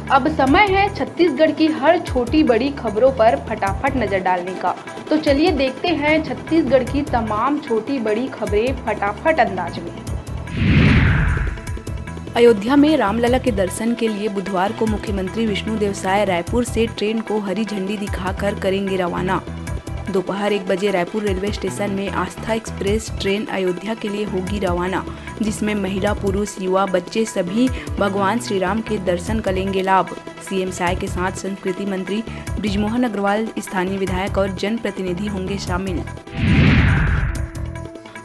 अब समय है छत्तीसगढ़ की हर छोटी बड़ी खबरों पर फटाफट नजर डालने का। तो चलिए देखते हैं छत्तीसगढ़ की तमाम छोटी बड़ी खबरें फटाफट अंदाज में। अयोध्या में रामलला के दर्शन के लिए बुधवार को मुख्यमंत्री विष्णुदेव साय रायपुर से ट्रेन को हरी झंडी दिखाकर करेंगे रवाना। दोपहर 1 बजे रायपुर रेलवे स्टेशन में आस्था एक्सप्रेस ट्रेन अयोध्या के लिए होगी रवाना, जिसमें महिला, पुरुष, युवा, बच्चे सभी भगवान श्री राम के दर्शन करेंगे लाभ। सीएम साय के साथ संस्कृति मंत्री बृजमोहन अग्रवाल, स्थानीय विधायक और जनप्रतिनिधि होंगे शामिल।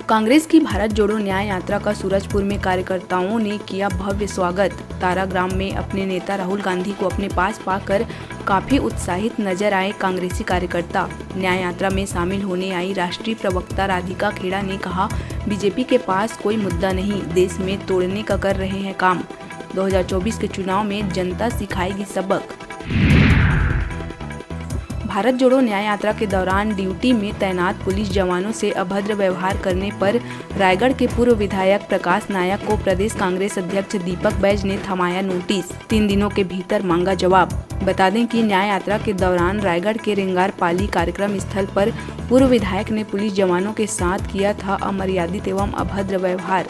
कांग्रेस की भारत जोड़ो न्याय यात्रा का सूरजपुर में कार्यकर्ताओं ने किया भव्य स्वागत। ताराग्राम में अपने नेता राहुल गांधी को अपने पास पाकर काफी उत्साहित नजर आए कांग्रेसी कार्यकर्ता। न्याय यात्रा में शामिल होने आई राष्ट्रीय प्रवक्ता राधिका खेड़ा ने कहा, बीजेपी के पास कोई मुद्दा नहीं, देश में तोड़ने का कर रहे हैं काम। 2024 के चुनाव में जनता सिखाएगी सबक। भारत जोड़ो न्याय यात्रा के दौरान ड्यूटी में तैनात पुलिस जवानों से अभद्र व्यवहार करने पर रायगढ़ के पूर्व विधायक प्रकाश नायक को प्रदेश कांग्रेस अध्यक्ष दीपक बैज ने थमाया नोटिस। 3 दिनों के भीतर मांगा जवाब। बता दें कि न्याय यात्रा के दौरान रायगढ़ के रेंगारपाली कार्यक्रम स्थल पर पूर्व विधायक ने पुलिस जवानों के साथ किया था अमर्यादित एवं अभद्र व्यवहार।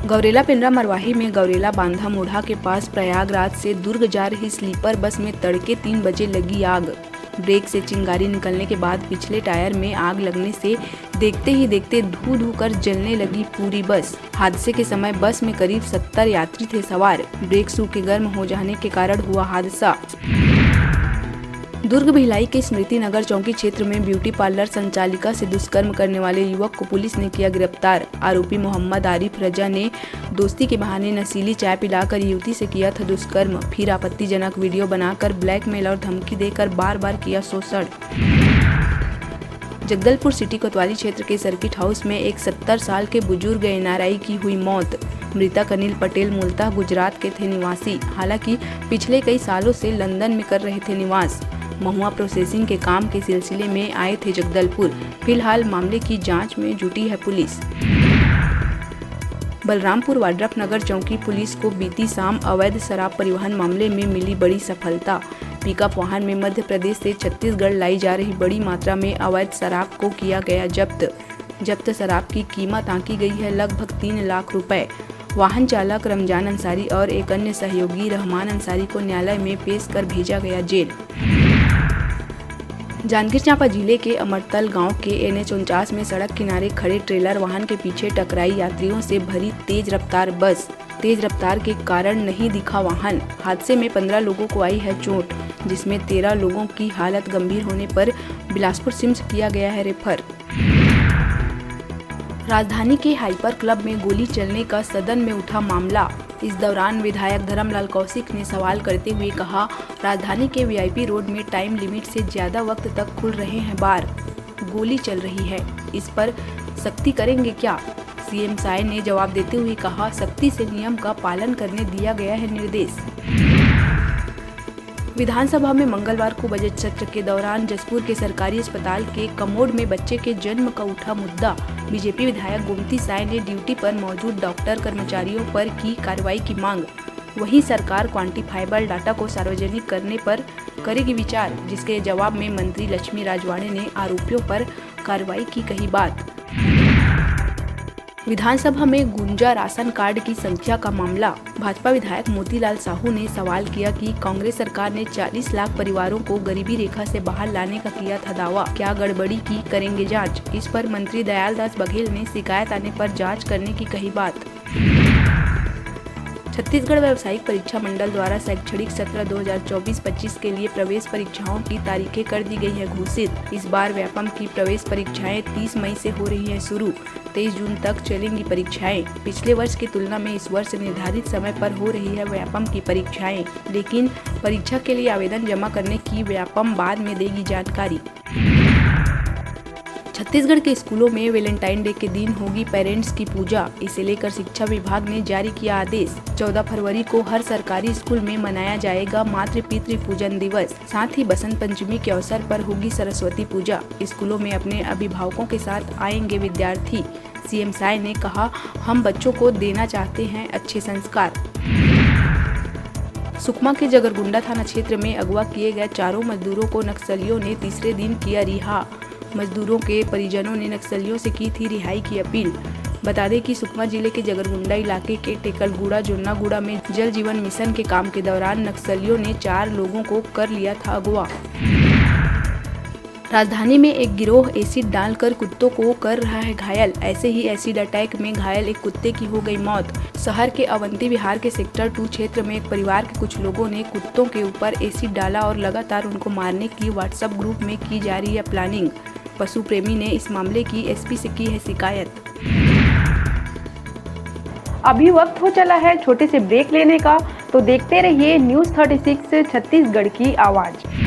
गौरेला पेंड्रा मरवाही में गौरेला बांधा मोढ़ा के पास प्रयागराज से दुर्ग जा रही स्लीपर बस में तड़के 3 बजे लगी आग। ब्रेक से चिंगारी निकलने के बाद पिछले टायर में आग लगने से देखते ही देखते धू धू कर जलने लगी पूरी बस। हादसे के समय बस में करीब 70 यात्री थे सवार। ब्रेक शू के गर्म हो जाने के कारण हुआ हादसा। दुर्ग भिलाई के स्मृति नगर चौकी क्षेत्र में ब्यूटी पार्लर संचालिका से दुष्कर्म करने वाले युवक को पुलिस ने किया गिरफ्तार। आरोपी मोहम्मद आरिफ रजा ने दोस्ती के बहाने नशीली चाय पिलाकर युवती से किया था दुष्कर्म, फिर आपत्तिजनक वीडियो बनाकर ब्लैकमेल और धमकी देकर बार बार किया शोषण। जगदलपुर सिटी कोतवाली क्षेत्र के सर्किट हाउस में एक 70 साल के बुजुर्ग एनआरआई की हुई मौत। मृतक अनिल पटेल मूलतः गुजरात के थे निवासी, हालांकि पिछले कई सालों से लंदन में कर रहे थे निवास। महुआ प्रोसेसिंग के काम के सिलसिले में आए थे जगदलपुर। फिलहाल मामले की जांच में जुटी है पुलिस। बलरामपुर वाड्रफ नगर चौकी पुलिस को बीती शाम अवैध शराब परिवहन मामले में मिली बड़ी सफलता। पिकअप वाहन में मध्य प्रदेश से छत्तीसगढ़ लाई जा रही बड़ी मात्रा में अवैध शराब को किया गया जब्त शराब की कीमत आंकी गई है लगभग 3 लाख रुपए। वाहन चालक रमजान अंसारी और एक अन्य सहयोगी रहमान अंसारी को न्यायालय में पेश कर भेजा गया जेल। जांजगीर चांपा जिले के अमरतल गांव के NH 49 में सड़क किनारे खड़े ट्रेलर वाहन के पीछे टकराई यात्रियों से भरी तेज रफ्तार बस। तेज रफ्तार के कारण नहीं दिखा वाहन। हादसे में 15 लोगों को आई है चोट, जिसमें 13 लोगों की हालत गंभीर होने पर बिलासपुर सिम्स किया गया है रेफर। राजधानी के हाइपर क्लब में गोली चलने का सदन में उठा मामला। इस दौरान विधायक धर्मलाल कौशिक ने सवाल करते हुए कहा, राजधानी के VIP रोड में टाइम लिमिट से ज्यादा वक्त तक खुल रहे हैं बार, गोली चल रही है, इस पर सख्ती करेंगे क्या? सीएम साय ने जवाब देते हुए कहा, सख्ती से नियम का पालन करने दिया गया है निर्देश। विधानसभा में मंगलवार को बजट सत्र के दौरान जसपुर के सरकारी अस्पताल के कमोड में बच्चे के जन्म का उठा मुद्दा। बीजेपी विधायक गोमती साय ने ड्यूटी पर मौजूद डॉक्टर कर्मचारियों पर की कार्रवाई की मांग। वहीं सरकार क्वांटिफाइबल डाटा को सार्वजनिक करने पर करेगी विचार, जिसके जवाब में मंत्री लक्ष्मी राजवाड़े ने आरोपियों पर कार्रवाई की कही बात। विधानसभा में गूंजा राशन कार्ड की संख्या का मामला। भाजपा विधायक मोतीलाल साहू ने सवाल किया कि कांग्रेस सरकार ने 40 लाख परिवारों को गरीबी रेखा से बाहर लाने का किया था दावा, क्या गड़बड़ी की, करेंगे जांच? इस पर मंत्री दयालदास बघेल ने शिकायत आने पर जांच करने की कही बात। छत्तीसगढ़ व्यावसायिक परीक्षा मंडल द्वारा शैक्षणिक सत्र 2024-25 के लिए प्रवेश परीक्षाओं की तारीखें कर दी गई है घोषित। इस बार व्यापम की प्रवेश परीक्षाएं 30 मई से हो रही हैं शुरू। 23 जून तक चलेंगी परीक्षाएं। पिछले वर्ष की तुलना में इस वर्ष निर्धारित समय पर हो रही है व्यापम की परीक्षाएं, लेकिन परीक्षा के लिए आवेदन जमा करने की व्यापम बाद में देगी जानकारी। छत्तीसगढ़ के स्कूलों में वैलेंटाइन डे के दिन होगी पेरेंट्स की पूजा। इसे लेकर शिक्षा विभाग ने जारी किया आदेश। 14 फरवरी को हर सरकारी स्कूल में मनाया जाएगा मातृ पितृ पूजन दिवस। साथ ही बसंत पंचमी के अवसर पर होगी सरस्वती पूजा। स्कूलों में अपने अभिभावकों के साथ आएंगे विद्यार्थी। सीएम साय ने कहा, हम बच्चों को देना चाहते हैं अच्छे संस्कार। सुकमा के जगरगुंडा थाना क्षेत्र में अगवा किए गए 4 मजदूरों को नक्सलियों ने तीसरे दिन किया रिहा। मजदूरों के परिजनों ने नक्सलियों से की थी रिहाई की अपील। बता दें कि सुकमा जिले के जगरगुंडा इलाके के टेकलगुड़ा जोन्नागुड़ा में जल जीवन मिशन के काम के दौरान नक्सलियों ने 4 लोगों को कर लिया था अगवा। राजधानी में एक गिरोह एसिड डालकर कुत्तों को कर रहा है घायल। ऐसे ही एसिड अटैक में घायल एक कुत्ते की हो गई मौत। शहर के अवंती विहार के सेक्टर 2 क्षेत्र में एक परिवार के कुछ लोगों ने कुत्तों के ऊपर एसिड डाला और लगातार उनको मारने की व्हाट्सएप ग्रुप में की जा रही है प्लानिंग। पशु प्रेमी ने इस मामले की एसपी से की है शिकायत। अभी वक्त हो चला है छोटे से ब्रेक लेने का, तो देखते रहिए न्यूज़ 36 छत्तीसगढ़ की आवाज़।